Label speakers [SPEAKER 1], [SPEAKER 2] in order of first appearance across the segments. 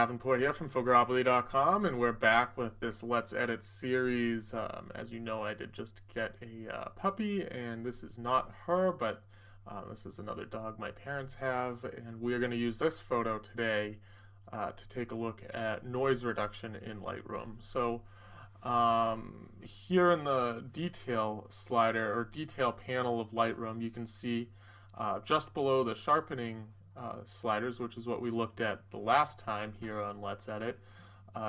[SPEAKER 1] Davenport here from Fogaropoly.com, and we're back with this Let's Edit series. As you know, I did just get a puppy, and this is not her, but this is another dog my parents have, and we're going to use this photo today to take a look at noise reduction in Lightroom. So here in the detail slider or detail panel of Lightroom, you can see just below the sharpening sliders, which is what we looked at the last time here on Let's Edit,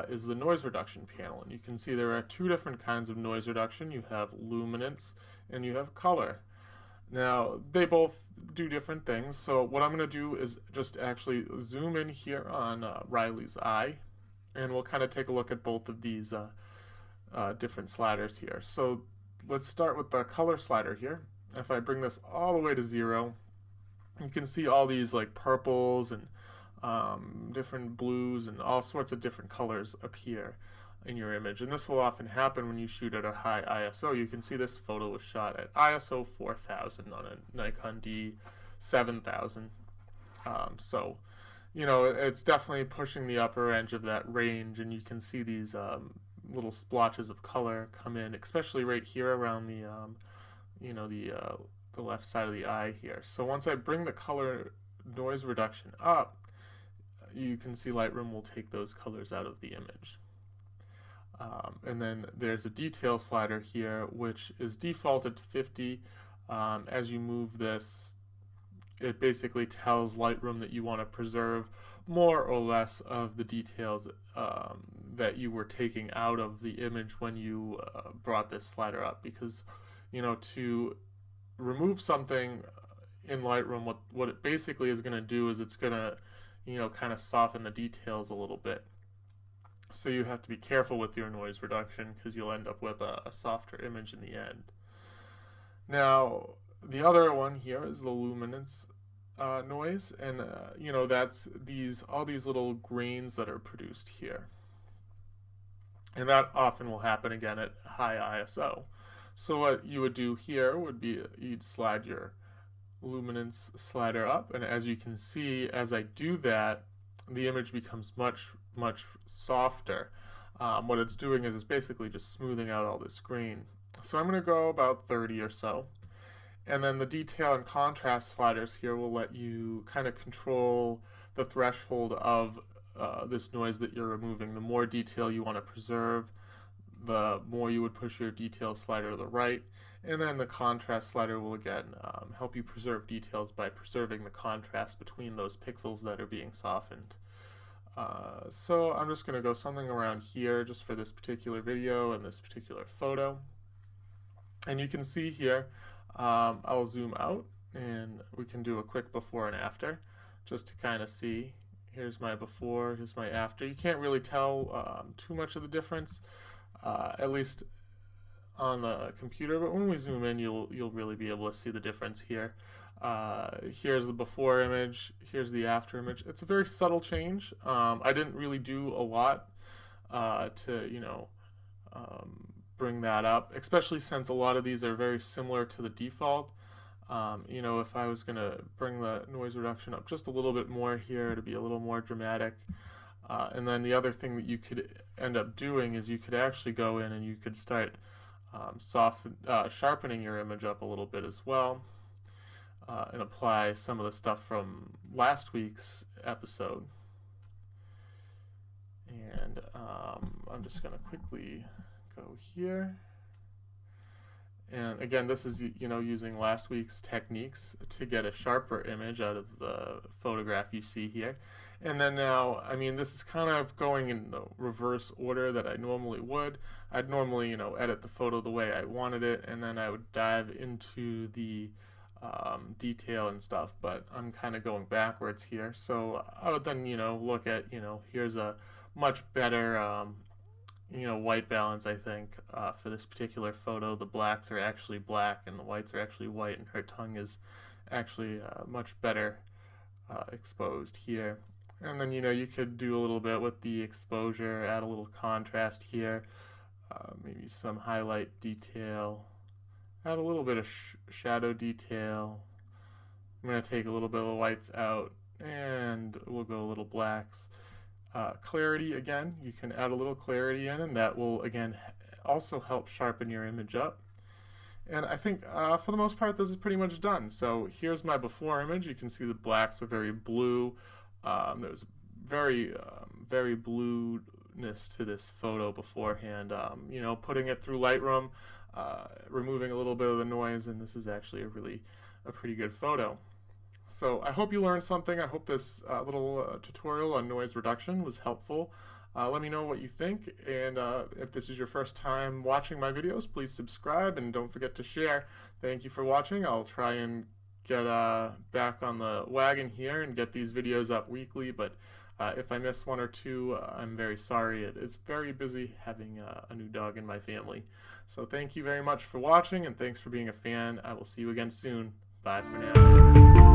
[SPEAKER 1] is the noise reduction panel. And you can see there are two different kinds of noise reduction. You have luminance and you have color. Now, they both do different things, so what I'm going to do is just actually zoom in here on Riley's eye, and we'll kind of take a look at both of these different sliders here. So let's start with the color slider here. If I bring this all the way to 0, you can see all these like purples and different blues and all sorts of different colors appear in your image. And this will often happen when you shoot at a high ISO. You can see this photo was shot at ISO 4000 on a Nikon D7000. So, you know, it's definitely pushing the upper edge of that range, and you can see these little splotches of color come in, especially right here around the, you know, the left side of the eye here. So once I bring the color noise reduction up, you can see Lightroom will take those colors out of the image. And then there's a detail slider here, which is defaulted to 50. As you move this, it basically tells Lightroom that you want to preserve more or less of the details that you were taking out of the image when you brought this slider up. Because, you know, to remove something in Lightroom, what it basically is going to do is it's going to, you know, kind of soften the details a little bit. So you have to be careful with your noise reduction because you'll end up with a softer image in the end. Now, the other one here is the luminance noise, and you know, that's all these little grains that are produced here. And that often will happen again at high ISO. So what you would do here would be you'd slide your luminance slider up, and as you can see, as I do that, the image becomes much softer. What it's doing is it's basically just smoothing out all this grain. So I'm going to go about 30 or so. And then the detail and contrast sliders here will let you kind of control the threshold of this noise that you're removing. The more detail you want to preserve, the more you would push your detail slider to the right. And then the contrast slider will again help you preserve details by preserving the contrast between those pixels that are being softened. So I'm just going to go something around here just for this particular video and this particular photo. And you can see here, I'll zoom out and we can do a quick before and after just to kind of see. Here's my before, here's my after. You can't really tell too much of the difference, at least on the computer, but when we zoom in, you'll really be able to see the difference here. Here's the before image, here's the after image. It's a very subtle change. I didn't really do a lot to, you know, bring that up, especially since a lot of these are very similar to the default. You know, if I was going to bring the noise reduction up just a little bit more here to be a little more dramatic. And then the other thing that you could end up doing is you could actually go in and you could start sharpening your image up a little bit as well, and apply some of the stuff from last week's episode. And I'm just going to quickly go here. And again, this is, you know, using last week's techniques to get a sharper image out of the photograph you see here. And then now, I mean, this is kind of going in the reverse order that I normally would. I'd normally, you know, edit the photo the way I wanted it, and then I would dive into the detail and stuff, but I'm kind of going backwards here. So I would then, you know, look at, you know, here's a much better you know, white balance, I think, for this particular photo. The blacks are actually black and the whites are actually white, and her tongue is actually much better exposed here. And then, you know, you could do a little bit with the exposure, add a little contrast here, maybe some highlight detail, add a little bit of shadow detail. I'm going to take a little bit of the whites out, and we'll go a little blacks. Clarity, again, you can add a little clarity in, and that will, again, also help sharpen your image up. And I think for the most part, this is pretty much done. So here's my before image. You can see the blacks were very blue. There was very blueness to this photo beforehand. You know, putting it through Lightroom, removing a little bit of the noise, and this is actually a pretty good photo. So I hope you learned something. I hope this little tutorial on noise reduction was helpful. Let me know what you think, and if this is your first time watching my videos, please subscribe and don't forget to share. Thank you for watching. I'll try and get back on the wagon here and get these videos up weekly, but if I miss one or two, I'm very sorry. It is very busy having a new dog in my family. So thank you very much for watching, and thanks for being a fan. I will see you again soon. Bye for now.